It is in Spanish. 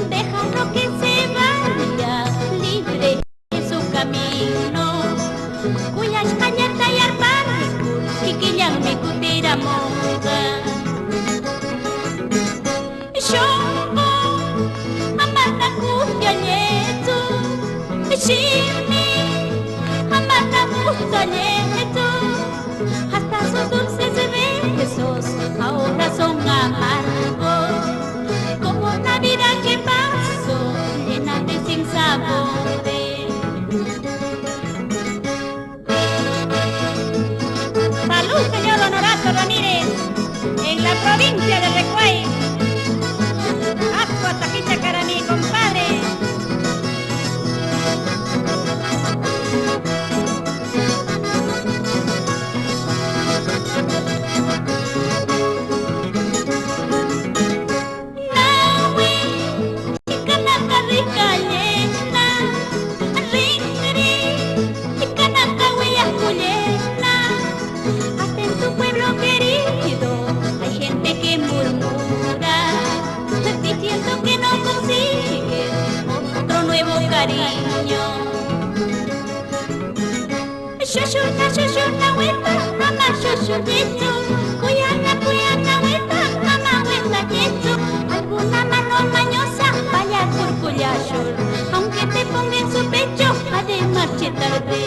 Déjalo que se vaya libre en su camino. Kuyas kanyang tayar barikut, kikiyang mikutira monga. Shongo, amata kuyanyetu, Shimi, amata kuyanyetu. Hasta sus dulces besos ahora son amargos. Como una vida que pasó, llena de sinsabores. Salud, señor Honorato Ramírez, en la provincia de Recuay. Asco, taquicha, cara, mi compadre. Diciendo que no consigue otro nuevo cariño. Shushuna weta, mama shushunito. Cuyana weta, mama weta quieto. Alguna mano mañosa vaya por cuyashur. Aunque te ponga en su pecho, ha de marchar tarde.